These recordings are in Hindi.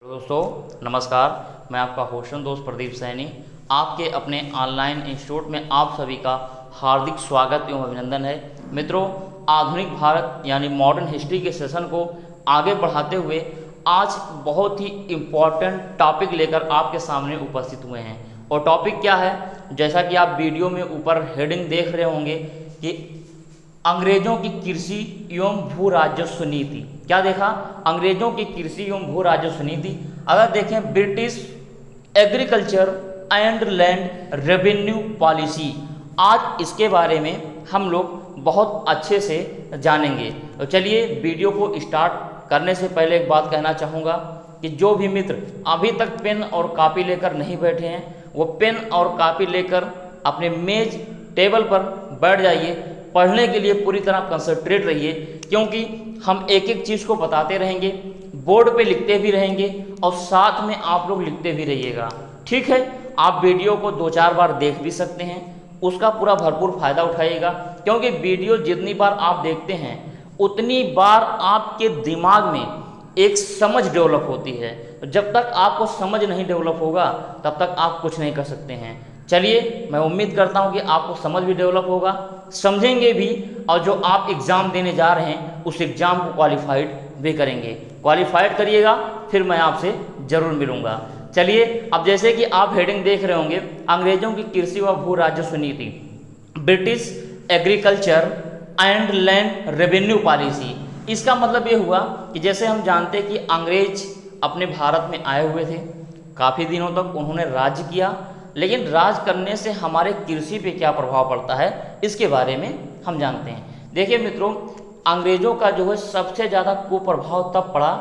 दोस्तों नमस्कार, मैं आपका होस्ट दोस्त प्रदीप सैनी आपके अपने ऑनलाइन इंस्टीट्यूट में आप सभी का हार्दिक स्वागत एवं अभिनंदन है। मित्रों, आधुनिक भारत यानी मॉडर्न हिस्ट्री के सेशन को आगे बढ़ाते हुए आज बहुत ही इम्पॉर्टेंट टॉपिक लेकर आपके सामने उपस्थित हुए हैं। और टॉपिक क्या है, जैसा कि आप वीडियो में ऊपर हेडिंग देख रहे होंगे कि अंग्रेजों की कृषि एवं भू राजस्व नीति। क्या देखा? अंग्रेजों की कृषि एवं भू राजस्व नीति। अगर देखें British agriculture and land revenue policy, आज इसके बारे में हम लोग बहुत अच्छे से जानेंगे। तो चलिए वीडियो को स्टार्ट करने से पहले एक बात कहना चाहूँगा कि जो भी मित्र अभी तक पेन और कॉपी लेकर नहीं बैठे हैं वो पेन और कॉपी लेकर अपने मेज टेबल पर बैठ जाइए। पढ़ने के लिए पूरी तरह कंसंट्रेट रहिए, क्योंकि हम एक एक चीज़ को बताते रहेंगे, बोर्ड पे लिखते भी रहेंगे और साथ में आप लोग लिखते भी रहिएगा। ठीक है, आप वीडियो को 2-4 बार देख भी सकते हैं, उसका पूरा भरपूर फायदा उठाइएगा, क्योंकि वीडियो जितनी बार आप देखते हैं उतनी बार आपके दिमाग में एक समझ डेवलप होती है। जब तक आपको समझ नहीं डेवलप होगा तब तक आप कुछ नहीं कर सकते हैं। चलिए, मैं उम्मीद करता हूं कि आपको समझ भी डेवलप होगा, समझेंगे भी, और जो आप एग्ज़ाम देने जा रहे हैं उस एग्ज़ाम को क्वालिफाइड भी करेंगे। क्वालिफाइड करिएगा, फिर मैं आपसे ज़रूर मिलूंगा। चलिए, अब जैसे कि आप हेडिंग देख रहे होंगे, अंग्रेजों की कृषि व भू राजस्व नीति, British agriculture and land revenue policy. इसका मतलब ये हुआ कि जैसे हम जानते हैं कि अंग्रेज अपने भारत में आए हुए थे, काफ़ी दिनों तक उन्होंने राज्य किया, लेकिन राज करने से हमारे कृषि पे क्या प्रभाव पड़ता है इसके बारे में हम जानते हैं। देखिए मित्रों, अंग्रेजों का जो है सबसे ज़्यादा कुप्रभाव तब पड़ा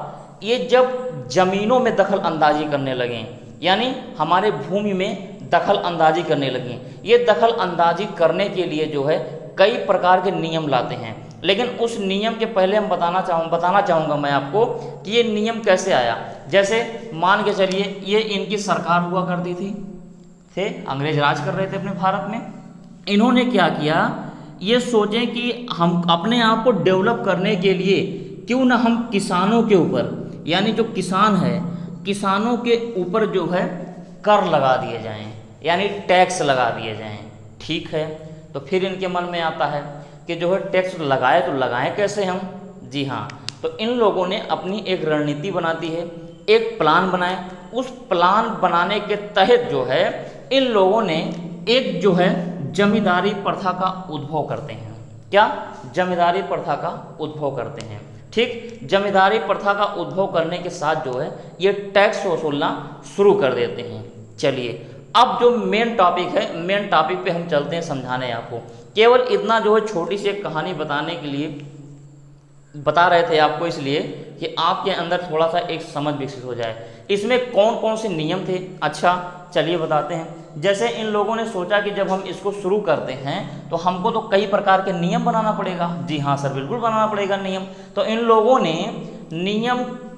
ये जब जमीनों में दखल अंदाजी करने लगे, यानी हमारे भूमि में दखल अंदाजी करने लगे। ये दखल अंदाजी करने के लिए जो है कई प्रकार के नियम लाते हैं, लेकिन उस नियम के पहले हम बताना चाहूँगा मैं आपको कि ये नियम कैसे आया। जैसे मान के चलिए ये इनकी सरकार हुआ करती थी, अंग्रेज राज कर रहे थे अपने भारत में। इन्होंने क्या किया, ये सोचें कि हम अपने आप को डेवलप करने के लिए क्यों ना हम किसानों के ऊपर, यानी जो किसान है, किसानों के ऊपर जो है कर लगा दिए जाएं, यानी टैक्स लगा दिए जाएं। ठीक है, तो फिर इनके मन में आता है कि जो है टैक्स लगाए तो लगाएं कैसे हम। जी हाँ, तो इन लोगों ने अपनी एक रणनीति बनाती है, एक प्लान बनाए। उस प्लान बनाने के तहत जो है इन लोगों ने एक जो है जमींदारी प्रथा का उद्भव करते हैं। क्या? जमींदारी प्रथा का उद्भव करते हैं। ठीक, जमींदारी प्रथा का उद्भव करने के साथ जो है ये टैक्स वसूलना शुरू कर देते हैं। चलिए, अब जो मेन टॉपिक है, मेन टॉपिक पे हम चलते हैं समझाने आपको। केवल इतना जो है छोटी सी एक कहानी बताने के लिए बता रहे थे आपको, इसलिए कि आपके अंदर थोड़ा सा एक समझ विकसित हो जाए। इसमें कौन कौन से नियम थे, अच्छा चलिए बताते हैं। जैसे इन लोगों ने सोचा कि जब हम इसको शुरू करते हैं तो हमको तो कई प्रकार के नियम बनाना पड़ेगा। जी हाँ सर, बिल्कुल बनाना पड़ेगा नियम। तो इन लोगों ने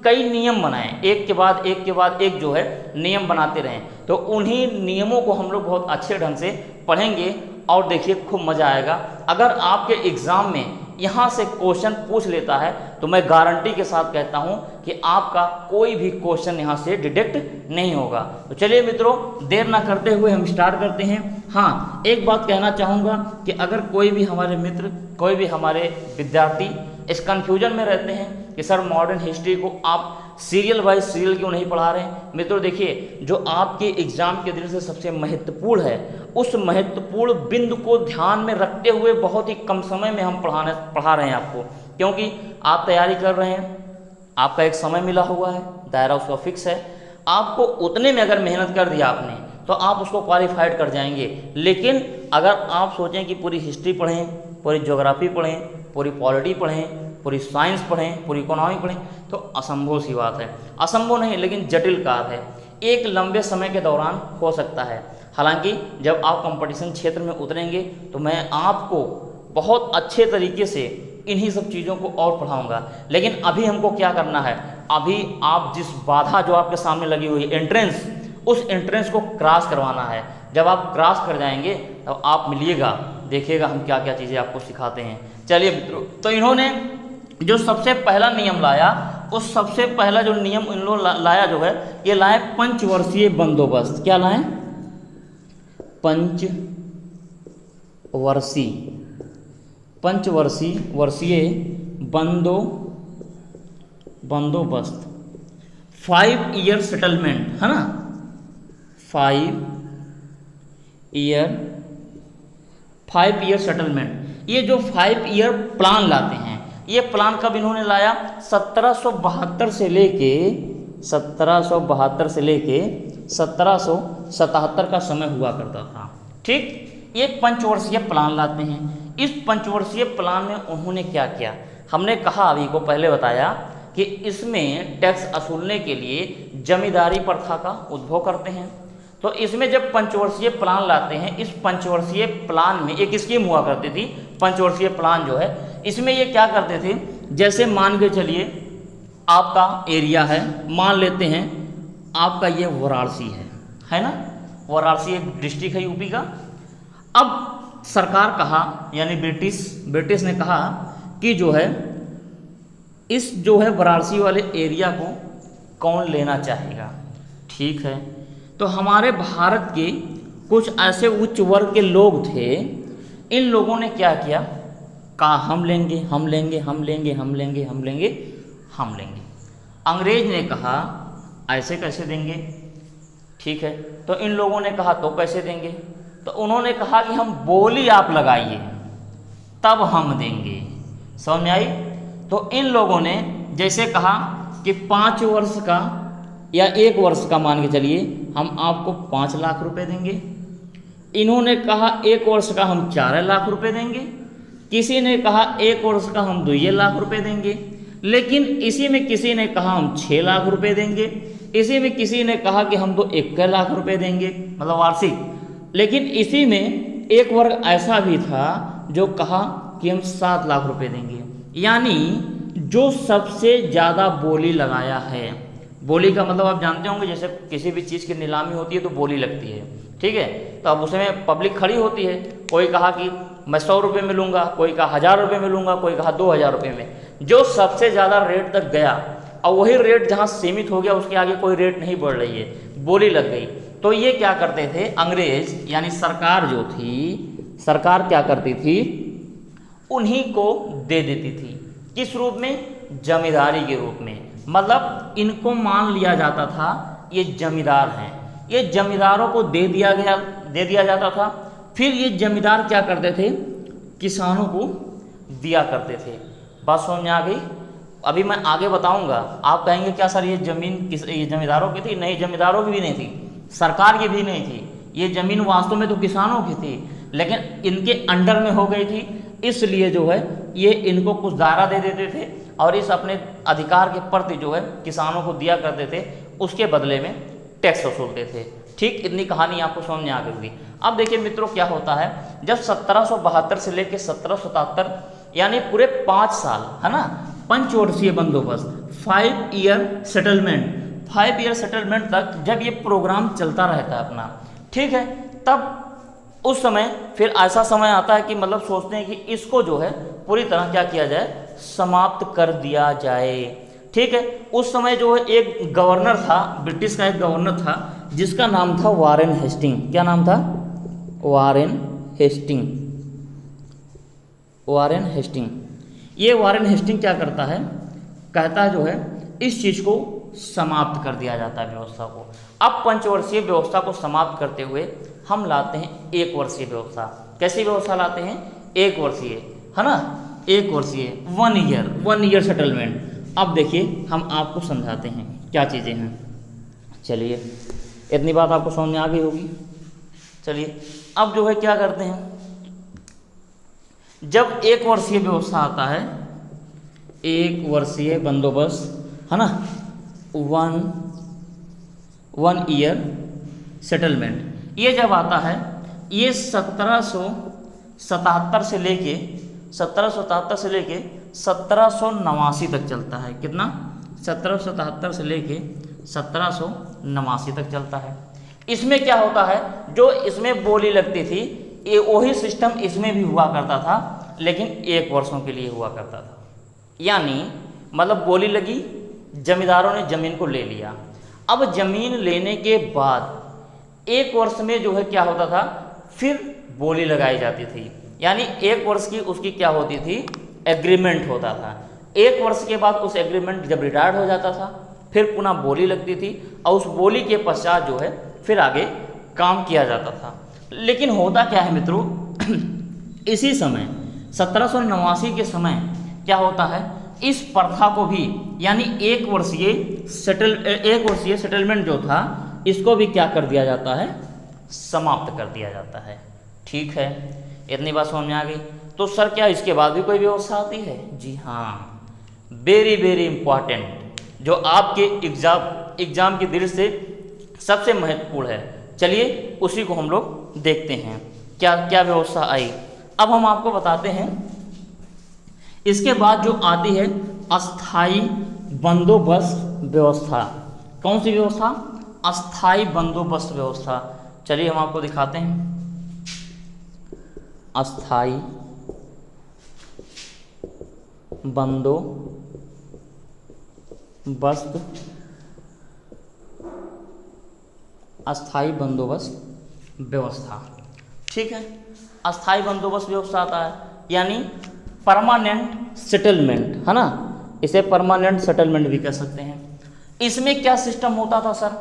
कई नियम बनाए, एक के बाद एक जो है नियम बनाते रहे। तो उन्हीं नियमों को हम लोग बहुत अच्छे ढंग से पढ़ेंगे और देखिए खूब मज़ा आएगा। अगर आपके एग्ज़ाम में यहाँ से क्वेश्चन पूछ लेता है तो मैं गारंटी के साथ कहता हूँ कि आपका कोई भी क्वेश्चन यहाँ से डिडक्ट नहीं होगा। तो चलिए मित्रों, देर ना करते हुए हम स्टार्ट करते हैं। हाँ, एक बात कहना चाहूँगा कि अगर कोई भी हमारे मित्र, कोई भी हमारे विद्यार्थी इस कन्फ्यूजन में रहते हैं कि सर मॉडर्न हिस्ट्री को आप सीरियल बाय सीरियल क्यों नहीं पढ़ा रहे हैं, मित्रों देखिए, जो आपके एग्जाम के दृष्टि से सबसे महत्वपूर्ण है उस महत्वपूर्ण बिंदु को ध्यान में रखते हुए बहुत ही कम समय में हम पढ़ा रहे हैं आपको, क्योंकि आप तैयारी कर रहे हैं, आपका एक समय मिला हुआ है, दायरा उसका फिक्स है। आपको उतने में अगर मेहनत कर दिया आपने तो आप उसको क्वालिफाइड कर जाएंगे। लेकिन अगर आप सोचें कि पूरी हिस्ट्री पढ़ें, पूरी ज्योग्राफी पढ़ें, पूरी पॉलिटी पढ़ें, पूरी साइंस पढ़ें, पूरी इकोनॉमी पढ़ें, तो असंभव सी बात है। असंभव नहीं, लेकिन जटिल कार्य है, एक लंबे समय के दौरान हो सकता है। हालांकि जब आप कंपटीशन क्षेत्र में उतरेंगे तो मैं आपको बहुत अच्छे तरीके से इन्हीं सब चीज़ों को और पढ़ाऊंगा। लेकिन अभी हमको क्या करना है, अभी आप जिस बाधा जो आपके सामने लगी हुई है एंट्रेंस, उस एंट्रेंस को क्रॉस करवाना है। जब आप क्रॉस कर जाएंगे तब तो आप मिलिएगा, देखिएगा हम क्या क्या चीज़ें आपको सिखाते हैं। चलिए मित्रों, तो इन्होंने जो सबसे पहला नियम लाया उस सबसे पहला जो नियम इन लोग लाया जो है, ये लाए पंचवर्षीय बंदोबस्त। क्या लाए? पंचवर्षीय बंदोबस्त, 5 ईयर सेटलमेंट, है ना, 5 ईयर सेटलमेंट। ये जो 5 ईयर प्लान लाते हैं, ये प्लान कब इन्होंने लाया? 1772 से लेके 1777 का समय हुआ करता था। ठीक, एक पंचवर्षीय प्लान लाते हैं। इस पंचवर्षीय प्लान में उन्होंने क्या किया? हमने कहा, अभी को पहले बताया कि इसमें टैक्स वसूलने के लिए जमींदारी प्रथा का उद्भव करते हैं। तो इसमें जब पंचवर्षीय प्लान लाते हैं, इस पंचवर्षीय प्लान में एक स्कीम हुआ करती थी। पंचवर्षीय प्लान जो है, इसमें ये क्या करते थे, जैसे मान के चलिए आपका एरिया है, मान लेते हैं आपका ये वाराणसी है ना, वाराणसी एक डिस्ट्रिक्ट है यूपी का। अब सरकार कहा, यानी ब्रिटिश ने कहा कि जो है इस जो है वाराणसी वाले एरिया को कौन लेना चाहेगा। ठीक है, तो हमारे भारत के कुछ ऐसे उच्च वर्ग के लोग थे, इन लोगों ने क्या किया, कहा हम लेंगे। अंग्रेज ने कहा ऐसे कैसे देंगे। ठीक है, तो इन लोगों ने कहा तो कैसे देंगे, तो उन्होंने कहा कि हम बोली आप लगाइए तब हम देंगे। समझ में आई? तो इन लोगों ने जैसे कहा कि 5 वर्ष का या 1 वर्ष का मान के चलिए हम आपको 5 लाख रुपए देंगे। इन्होंने कहा 1 वर्ष का हम 4 लाख रुपए देंगे। किसी ने कहा 1 वर्ष का हम 2 लाख रुपए देंगे। लेकिन इसी में किसी ने कहा हम 6 लाख रुपए देंगे। इसी में किसी ने कहा कि हम तो 1 लाख रुपए देंगे, मतलब वार्षिक। लेकिन इसी में एक वर्ग ऐसा भी था जो कहा कि हम 7 लाख रुपए देंगे। यानी जो सबसे ज़्यादा बोली लगाया है, बोली का मतलब आप जानते होंगे, जैसे किसी भी चीज़ की नीलामी होती है तो बोली लगती है। ठीक है, तो अब उसमें पब्लिक खड़ी होती है, कोई कहा कि मैं 100 रुपये में लूँगा, कोई कहा 1000 रुपये में लूँगा, कोई कहा 2000 रुपये में। जो सबसे ज़्यादा रेट तक गया और वही रेट जहाँ सीमित हो गया उसके आगे कोई रेट नहीं बढ़ रही है, बोली लग गई। तो ये क्या करते थे अंग्रेज, यानी सरकार जो थी, सरकार क्या करती थी, उन्हीं को दे देती थी। किस रूप में? जमींदारी के रूप में। मतलब इनको मान लिया जाता था ये जमींदार हैं, ये जमींदारों को दे दिया जाता था। फिर ये जमींदार क्या करते थे, किसानों को दिया करते थे। बात समझ में आ गई? अभी मैं आगे बताऊंगा। आप कहेंगे क्या सर ये ज़मीन ये जमींदारों की थी? नहीं, जमींदारों की भी नहीं थी, सरकार की भी नहीं थी। ये ज़मीन वास्तव में तो किसानों की थी, लेकिन इनके अंडर में हो गई थी, इसलिए जो है ये इनको कुछ दायरा दे देते थे और इस अपने अधिकार के प्रति जो है किसानों को दिया करते थे, उसके बदले में टैक्स वसूलते थे। ठीक, इतनी कहानी आपको समझ में आ गई होगी। अब देखिए मित्रों क्या होता है, जब 1772 से लेकर 1777 यानी पूरे 5 साल, है ना, पंचवर्षीय बंदोबस्त, 5 ईयर सेटलमेंट तक जब ये प्रोग्राम चलता रहता है अपना, ठीक है, तब उस समय फिर ऐसा समय आता है कि मतलब सोचते हैं कि इसको जो है पूरी तरह क्या किया जाए, समाप्त कर दिया जाए। ठीक है, उस समय जो है एक गवर्नर था, ब्रिटिश का एक गवर्नर था जिसका नाम था वारेन हेस्टिंग। क्या नाम था? Warren Hasting. ये वारेन हेस्टिंग क्या करता है, कहता है जो है इस चीज़ को समाप्त कर दिया जाता है, व्यवस्था को। अब पंचवर्षीय व्यवस्था को समाप्त करते हुए हम लाते हैं 1 वर्षीय व्यवस्था। कैसी व्यवस्था लाते हैं? 1 वर्षीय, है ना, 1 वर्षीय, 1 ईयर सेटलमेंट। अब देखिए हम आपको समझाते हैं क्या चीज़ें हैं। चलिए, इतनी बात आपको समझ में आ गई होगी। चलिए अब जो है क्या करते हैं, जब 1 वर्षीय व्यवस्था आता है, 1 वर्षीय बंदोबस्त, है ना, 1 ईयर सेटलमेंट, ये जब आता है, ये 1777 से लेके 1789 तक चलता है। कितना? 1777 से लेके 1789 तक चलता है। इसमें क्या होता है, जो इसमें बोली लगती थी, ये वही सिस्टम इसमें भी हुआ करता था, लेकिन 1 वर्षों के लिए हुआ करता था। यानी मतलब बोली लगी जमींदारों ने ज़मीन को ले लिया। अब ज़मीन लेने के बाद 1 वर्ष में जो है क्या होता था, फिर बोली लगाई जाती थी, यानी 1 वर्ष की उसकी क्या होती थी, एग्रीमेंट होता था। 1 वर्ष के बाद उस एग्रीमेंट जब रिटायर्ड हो जाता था फिर पुनः बोली लगती थी और उस बोली के पश्चात जो है फिर आगे काम किया जाता था। लेकिन होता क्या है मित्रों, इसी समय 1789 के समय क्या होता है, इस प्रथा को भी यानी 1 वर्षीय सेटलमेंट जो था इसको भी क्या कर दिया जाता है, समाप्त कर दिया जाता है। ठीक है, इतनी बात समझ में आ गई। तो सर क्या इसके बाद भी कोई व्यवस्था आती है? जी हाँ, वेरी वेरी इंपॉर्टेंट, जो आपके एग्जाम की दृष्टि से सबसे महत्वपूर्ण है। चलिए उसी को हम लोग देखते हैं क्या क्या व्यवस्था आई। अब हम आपको बताते हैं इसके बाद जो आती है अस्थाई बंदोबस्त व्यवस्था। कौन सी व्यवस्था? अस्थाई बंदोबस्त व्यवस्था। चलिए हम आपको दिखाते हैं। अस्थाई बंदोबस्त व्यवस्था। ठीक है, अस्थाई बंदोबस्त व्यवस्था आता है यानी परमानेंट सेटलमेंट, है ना, इसे परमानेंट सेटलमेंट भी कह सकते हैं। इसमें क्या सिस्टम होता था सर?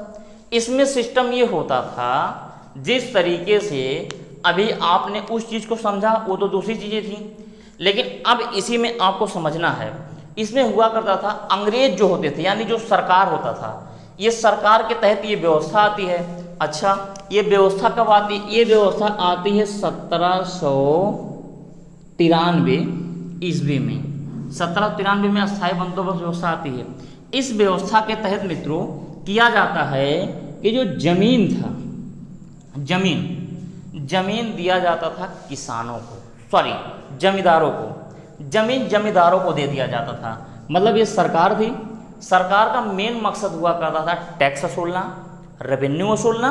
इसमें सिस्टम ये होता था, जिस तरीके से अभी आपने उस चीज़ को समझा वो तो दूसरी चीज़ें थी, लेकिन अब इसी में आपको समझना है। इसमें हुआ करता था, अंग्रेज जो होते थे यानी जो सरकार होता था, ये सरकार के तहत ये व्यवस्था आती है। अच्छा, ये व्यवस्था कब आती है? ये व्यवस्था आती है 1793 ईस्वी में। 1793 में अस्थायी बंदोबस्त व्यवस्था आती है। इस व्यवस्था के तहत मित्रों किया जाता है कि जो जमीन था, जमीन दिया जाता था किसानों को, सॉरी जमींदारों को, जमींदारों को दे दिया जाता था। मतलब ये सरकार थी, सरकार का मेन मकसद हुआ करता था टैक्स वसूलना, रेवेन्यू वसूलना,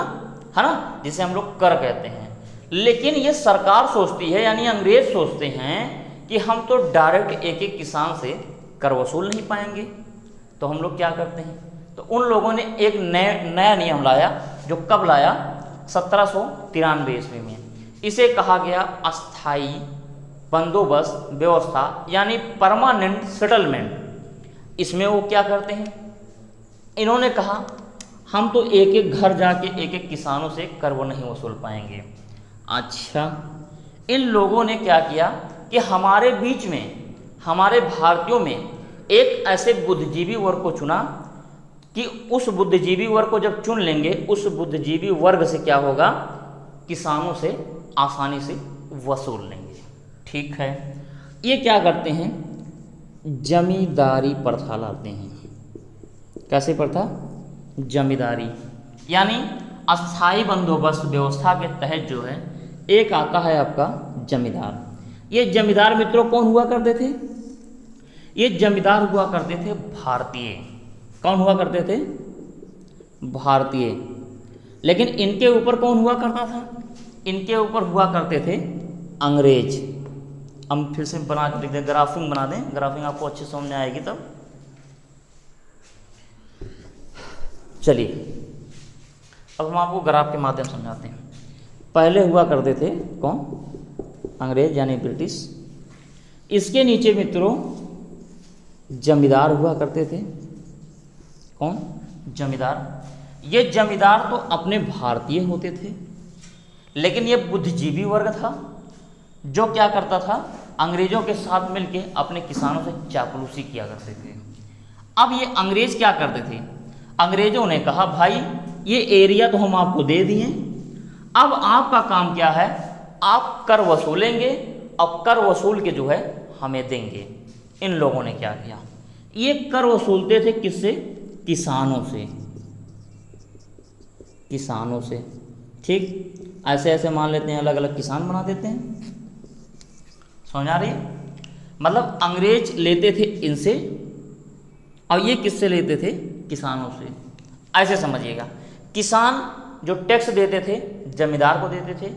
है ना, जिसे हम लोग कर कहते हैं। लेकिन ये सरकार सोचती है यानी अंग्रेज सोचते हैं कि हम तो डायरेक्ट एक एक किसान से कर वसूल नहीं पाएंगे, तो हम लोग क्या करते हैं, तो उन लोगों ने एक नया नियम लाया, जो कब लाया? 1793 ईस्वी में। इसे कहा गया अस्थाई बंदोबस्त व्यवस्था यानी परमानेंट सेटलमेंट। इसमें वो क्या करते हैं, इन्होंने कहा हम तो एक एक घर जाके एक एक किसानों से कर वो नहीं वसूल पाएंगे। अच्छा, इन लोगों ने क्या किया कि हमारे बीच में, हमारे भारतीयों में एक ऐसे बुद्धिजीवी वर्ग को चुना कि उस बुद्धिजीवी वर्ग को जब चुन लेंगे, उस बुद्धिजीवी वर्ग से क्या होगा, किसानों से आसानी से वसूल लेंगे। ठीक है, ये क्या करते हैं, जमींदारी प्रथा लाते हैं। कैसे प्रथा? जमींदारी यानी अस्थाई बंदोबस्त व्यवस्था के तहत जो है एक आता है आपका जमींदार। ये जमींदार मित्रों कौन हुआ करते थे? ये जमींदार हुआ करते थे भारतीय। कौन हुआ करते थे? भारतीय। लेकिन इनके ऊपर कौन हुआ करता था? इनके ऊपर हुआ करते थे अंग्रेज। हम फिर से बना के लिख दें, ग्राफिंग बना दें, ग्राफिंग आपको अच्छे समझ में आएगी तब। चलिए अब हम आपको ग्राफ के माध्यम से समझाते हैं। पहले हुआ करते थे कौन? अंग्रेज यानी ब्रिटिश। इसके नीचे मित्रों जमींदार हुआ करते थे। कौन? जमींदार। ये जमींदार तो अपने भारतीय होते थे, लेकिन ये बुद्धिजीवी वर्ग था जो क्या करता था, अंग्रेजों के साथ मिलके अपने किसानों से चापलूसी किया करते थे। अब ये अंग्रेज क्या करते थे, अंग्रेजों ने कहा भाई ये एरिया तो हम आपको दे दिए, अब आपका काम क्या है, आप कर वसूलेंगे और कर वसूल के जो है हमें देंगे। इन लोगों ने क्या किया, ये कर वसूलते थे किससे? किसानों से। किसानों से, ठीक, ऐसे ऐसे मान लेते हैं, अलग अलग किसान बना देते हैं। समझ आ रही है? मतलब अंग्रेज लेते थे इनसे और ये किससे लेते थे? किसानों से। ऐसे समझिएगा, किसान जो टैक्स देते थे जमींदार को देते थे,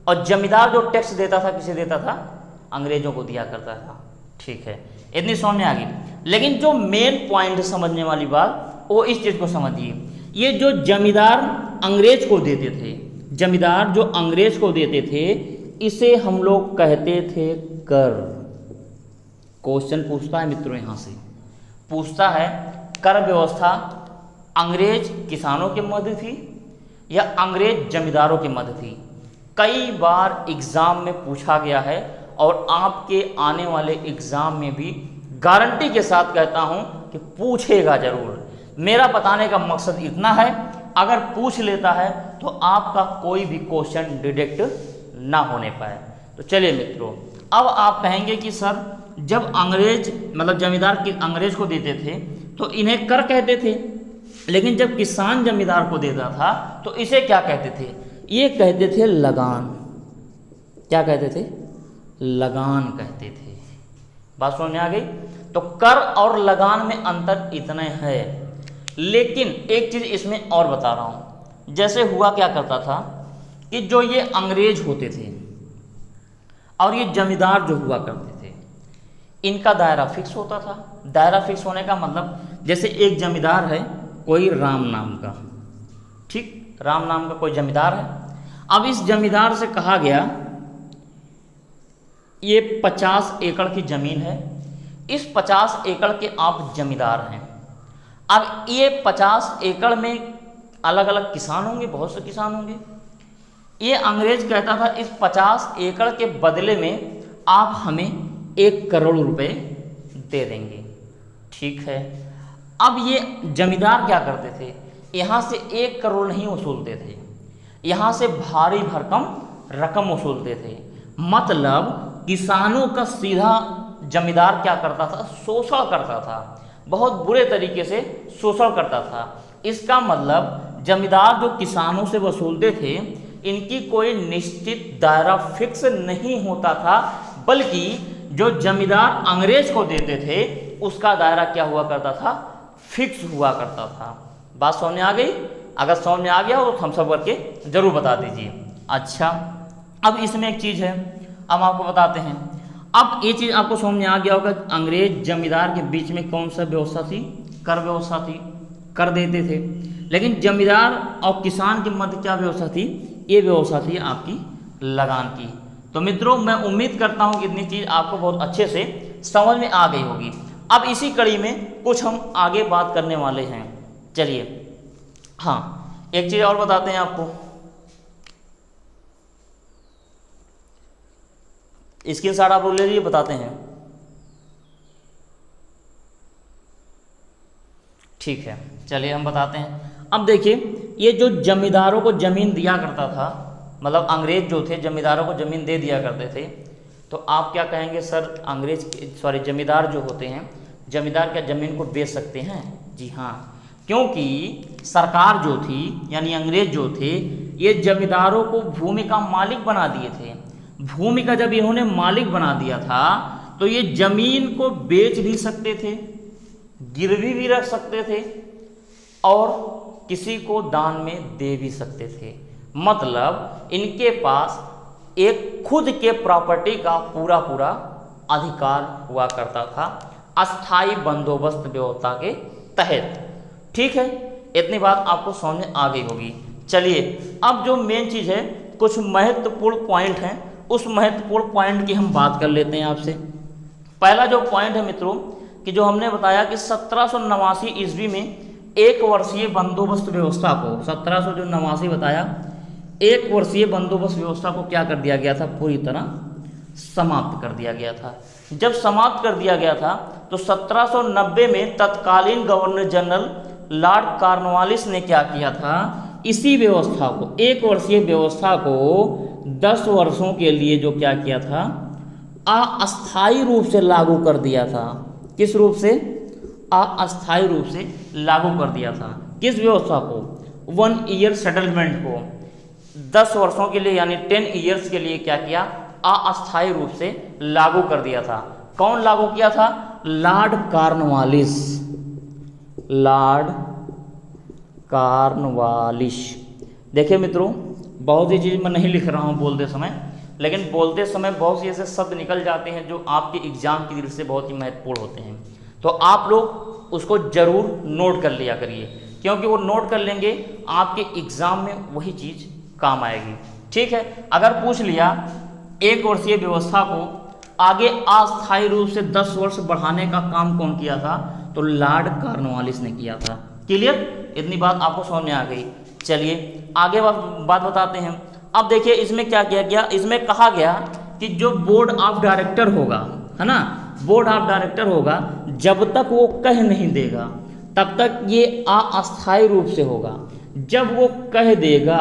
और जमींदार जो टैक्स देता था किसे देता था? अंग्रेजों को दिया करता था। ठीक है, इतनी समझ में आ गई। लेकिन जो मेन पॉइंट समझने वाली बात वो इस चीज़ को समझिए, ये जो जमींदार अंग्रेज को देते थे, जमींदार जो अंग्रेज को देते थे, इसे हम लोग कहते थे कर। क्वेश्चन पूछता है मित्रों, यहाँ से पूछता है कर व्यवस्था अंग्रेज किसानों के मध्य थी या अंग्रेज जमींदारों के मध्य थी। कई बार एग्जाम में पूछा गया है और आपके आने वाले एग्जाम में भी गारंटी के साथ कहता हूं कि पूछेगा जरूर। मेरा बताने का मकसद इतना है, अगर पूछ लेता है तो आपका कोई भी क्वेश्चन डिडक्ट ना होने पाए। तो चलिए मित्रों, अब आप कहेंगे कि सर जब अंग्रेज मतलब जमींदार के अंग्रेज को देते थे तो इन्हें कर कहते थे, लेकिन जब किसान जमींदार को देता था तो इसे क्या कहते थे? ये कहते थे लगान। क्या कहते थे? लगान कहते थे। बात समझ में आ गई? तो कर और लगान में अंतर इतने है, लेकिन एक चीज इसमें और बता रहा हूं। जैसे हुआ क्या करता था कि जो ये अंग्रेज होते थे और ये जमींदार जो हुआ करते थे, इनका दायरा फिक्स होता था। दायरा फिक्स होने का मतलब, जैसे एक जमींदार है कोई राम नाम का, ठीक, राम नाम का कोई जमींदार है। अब इस जमींदार से कहा गया ये 50 एकड़ की जमीन है, इस 50 एकड़ के आप जमींदार हैं। अब ये 50 एकड़ में अलग अलग किसान होंगे, बहुत से किसान होंगे। ये अंग्रेज कहता था इस 50 एकड़ के बदले में आप हमें 1 करोड़ रुपए दे देंगे, ठीक है। अब ये जमींदार क्या करते थे? यहाँ से 1 करोड़ नहीं वसूलते थे, यहाँ से भारी भरकम रकम वसूलते थे। मतलब किसानों का सीधा जमींदार क्या करता था? शोषण करता था, बहुत बुरे तरीके से शोषण करता था। इसका मतलब जमींदार जो किसानों से वसूलते थे, इनकी कोई निश्चित दायरा फिक्स नहीं होता था, बल्कि जो जमींदार अंग्रेज को देते थे उसका दायरा क्या हुआ करता था? फिक्स हुआ करता था। बात समझ में आ गई? अगर समझ में आ गया हो तो थम्स अप करके जरूर बता दीजिए। अच्छा, अब इसमें एक चीज़ है, अब आपको बताते हैं। अब ये चीज़ आपको समझ में आ गया होगा, अंग्रेज जमींदार के बीच में कौन सा व्यवस्था थी? कर व्यवस्था थी, कर देते थे। लेकिन जमींदार और किसान के मध्य क्या व्यवस्था थी? ये व्यवस्था थी आपकी लगान की। तो मित्रों, मैं उम्मीद करता हूँ कि इतनी चीज़ आपको बहुत अच्छे से समझ में आ गई होगी। अब इसी कड़ी में कुछ हम आगे बात करने वाले हैं। चलिए, हाँ, एक चीज़ और बताते हैं आपको। स्क्रीनशॉट आप ले लीजिए, बताते हैं। ठीक है, चलिए हम बताते हैं। अब देखिए, ये जो जमींदारों को जमीन दिया करता था, मतलब अंग्रेज जो थे जमींदारों को जमीन दे दिया करते थे, तो आप क्या कहेंगे? सर जमींदार जो होते हैं, जमींदार क्या ज़मीन को बेच सकते हैं? जी हाँ, क्योंकि सरकार जो थी यानी अंग्रेज जो थे, ये जमींदारों को भूमि का मालिक बना दिए थे। भूमि का जब इन्होंने मालिक बना दिया था तो ये जमीन को बेच भी सकते थे, गिरवी भी रख सकते थे और किसी को दान में दे भी सकते थे। मतलब इनके पास एक खुद के प्रॉपर्टी का पूरा पूरा अधिकार हुआ करता था, अस्थाई बंदोबस्त व्यवस्था के तहत। ठीक है, इतनी बात आपको समझ में आ गई होगी। चलिए, अब जो मेन चीज़ है, कुछ महत्वपूर्ण पॉइंट हैं, उस महत्वपूर्ण पॉइंट की हम बात कर लेते हैं आपसे। पहला जो पॉइंट है मित्रों, कि जो हमने बताया कि 1789 ईस्वी में 1 वर्षीय बंदोबस्त व्यवस्था को, 1789 बताया, 1 वर्षीय बंदोबस्त व्यवस्था को क्या कर दिया गया था? पूरी तरह समाप्त कर दिया गया था। जब समाप्त कर दिया गया था तो 1790 में तत्कालीन गवर्नर जनरल लॉर्ड कॉर्नवालिस ने क्या किया था? इसी व्यवस्था को, 1 वर्षीय व्यवस्था को 10 वर्षों के लिए जो क्या किया था? अस्थायी रूप से लागू कर दिया था। किस रूप से? अस्थायी रूप से लागू कर दिया था। किस व्यवस्था को? 1 ईयर सेटलमेंट को 10 वर्षों के लिए यानी 10 ईयर्स के लिए क्या किया? अस्थायी रूप से लागू कर दिया था। कौन लागू किया था? Lord Cornwallis. Lord Cornwallis. देखिए मित्रों, बहुत सी चीज़ मैं नहीं लिख रहा हूँ बोलते समय, लेकिन बोलते समय बहुत सी ऐसे शब्द निकल जाते हैं जो आपके एग्जाम की दृष्टि से बहुत ही महत्वपूर्ण होते हैं। तो आप लोग उसको ज़रूर नोट कर लिया करिए, क्योंकि वो नोट कर लेंगे आपके एग्ज़ाम में वही चीज़ काम आएगी। ठीक है, अगर पूछ लिया 1 वर्षीय व्यवस्था को आगे अस्थायी रूप से 10 वर्ष बढ़ाने का काम कौन किया था, तो लॉर्ड कॉर्नवालिस ने किया था। क्लियर, इतनी बात आपको समझ में आ गई। चलिए आगे बात बताते हैं। अब देखिए इसमें क्या किया गया, इसमें कहा गया कि जो बोर्ड ऑफ डायरेक्टर होगा, है ना, बोर्ड ऑफ डायरेक्टर होगा, जब तक वो कह नहीं देगा तब तक ये अस्थायी रूप से होगा। जब वो कह देगा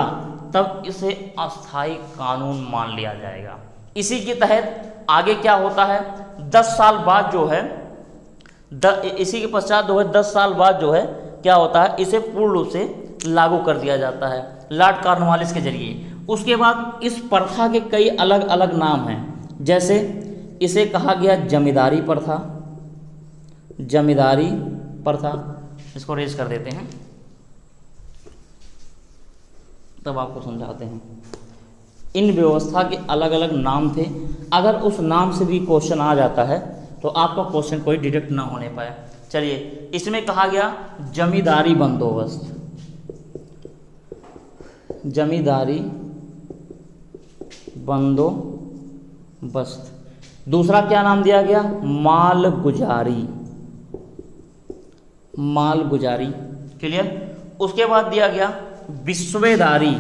तब इसे अस्थायी कानून मान लिया जाएगा। इसी के तहत आगे क्या होता है, 10 साल बाद जो है इसी के पश्चात जो है 10 साल बाद जो है क्या होता है, इसे पूर्ण रूप से लागू कर दिया जाता है लॉर्ड कॉर्नवालिस के जरिए। उसके बाद इस प्रथा के कई अलग अलग नाम हैं, जैसे इसे कहा गया जमींदारी प्रथा, जमींदारी प्रथा, इसको रेज कर देते हैं तब आपको समझाते हैं। इन व्यवस्था के अलग अलग नाम थे, अगर उस नाम से भी क्वेश्चन आ जाता है तो आपका क्वेश्चन कोई डिडक्ट ना होने पाए। चलिए इसमें कहा गया जमींदारी बंदोबस्त, जमींदारी बंदोबस्त। दूसरा क्या नाम दिया गया, मालगुजारी, मालगुजारी। क्लियर, उसके बाद दिया गया विश्वेदारी,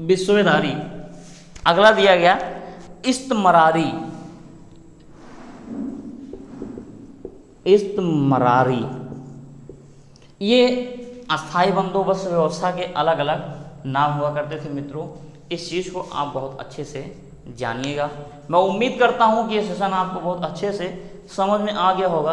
विश्वेदारी। अगला दिया गया इस्तमरारी, इस्तमरारी। ये अस्थायी बंदोबस्त व्यवस्था के अलग अलग नाम हुआ करते थे। मित्रों इस चीज़ को आप बहुत अच्छे से जानिएगा। मैं उम्मीद करता हूँ कि ये सेशन आपको बहुत अच्छे से समझ में आ गया होगा,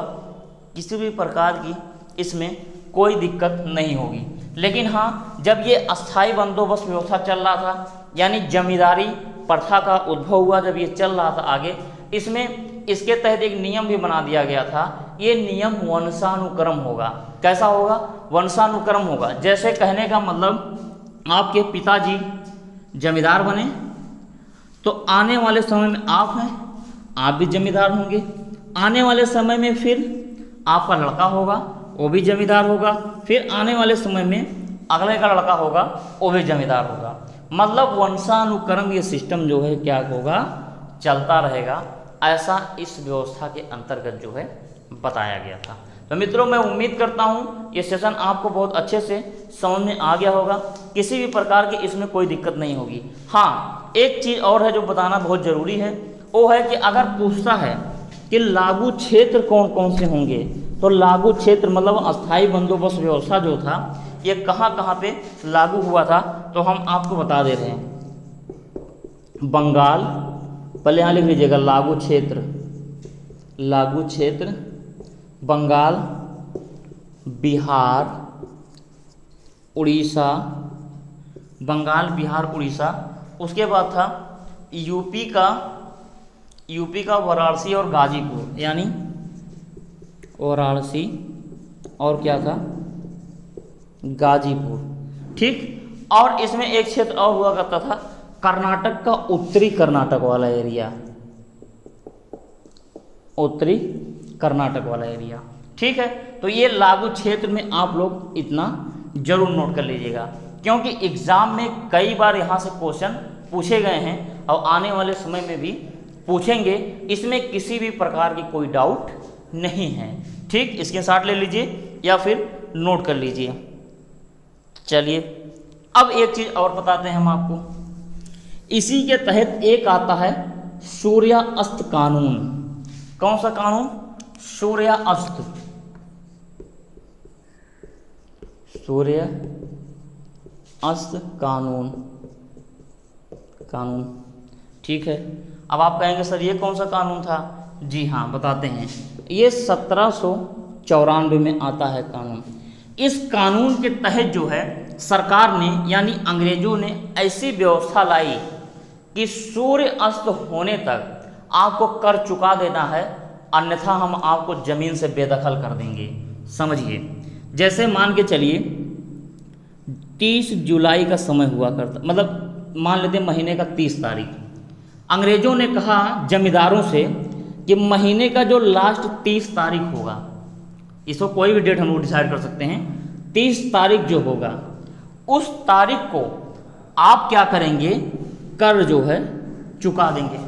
किसी भी प्रकार की इसमें कोई दिक्कत नहीं होगी। लेकिन हाँ, जब ये अस्थायी बंदोबस्त व्यवस्था चल रहा था, यानी जमींदारी प्रथा का उद्भव हुआ, जब ये चल रहा था आगे, इसमें इसके तहत एक नियम भी बना दिया गया था। ये नियम वंशानुक्रम होगा। कैसा होगा, वंशानुक्रम होगा। जैसे कहने का मतलब आपके पिताजी जमींदार बने तो आने वाले समय में आप हैं, आप भी जमींदार होंगे। आने वाले समय में फिर आपका लड़का होगा, वो भी जमींदार होगा। फिर आने वाले समय में अगले का लड़का होगा, वो भी जमींदार होगा। मतलब वंशानुक्रम ये सिस्टम जो है क्या होगा, चलता रहेगा। ऐसा इस व्यवस्था के अंतर्गत जो है बताया गया था। तो मित्रों मैं उम्मीद करता हूँ ये सेशन आपको बहुत अच्छे से समझ में आ गया होगा, किसी भी प्रकार की इसमें कोई दिक्कत नहीं होगी। हाँ, एक चीज़ और है जो बताना बहुत ज़रूरी है, वो है कि अगर पूछता है कि लागू क्षेत्र कौन कौन से होंगे, तो लागू क्षेत्र मतलब अस्थायी बंदोबस्त व्यवस्था जो था ये कहाँ कहाँ पे लागू हुआ था, तो हम आपको बता दे रहे हैं। बंगाल, पहले यहाँ लिख लीजिएगा लागू क्षेत्र, लागू क्षेत्र बंगाल, बिहार, उड़ीसा, बंगाल, बिहार, उड़ीसा। उसके बाद था यूपी का वाराणसी और गाजीपुर, यानी वाराणसी और क्या था, गाजीपुर। ठीक, और इसमें एक क्षेत्र और हुआ करता था, कर्नाटक का उत्तरी कर्नाटक वाला एरिया, उत्तरी कर्नाटक वाला एरिया। ठीक है, तो ये लागू क्षेत्र में आप लोग इतना जरूर नोट कर लीजिएगा, क्योंकि एग्जाम में कई बार यहाँ से क्वेश्चन पूछे गए हैं और आने वाले समय में भी पूछेंगे। इसमें किसी भी प्रकार की कोई डाउट नहीं है। ठीक, इसके साथ ले लीजिए या फिर नोट कर लीजिए। चलिए अब एक चीज़ और बताते हैं हम आपको। इसी के तहत एक आता है सूर्यास्त कानून। कौन सा कानून, सूर्यास्त, सूर्यास्त कानून, कानून। ठीक है, अब आप कहेंगे सर ये कौन सा कानून था। जी हाँ, बताते हैं। ये 1794 में आता है कानून। इस कानून के तहत जो है सरकार ने यानी अंग्रेजों ने ऐसी व्यवस्था लाई कि सूर्य अस्त होने तक आपको कर चुका देना है, अन्यथा हम आपको ज़मीन से बेदखल कर देंगे। समझिए, जैसे मान के चलिए 30 जुलाई का समय हुआ करता, मतलब मान लेते हैं महीने का 30 तारीख। अंग्रेजों ने कहा जमींदारों से कि महीने का जो लास्ट 30 तारीख होगा, इसको कोई भी डेट हम लोग डिसाइड कर सकते हैं, 30 तारीख जो होगा उस तारीख को आप क्या करेंगे, कर जो है चुका देंगे।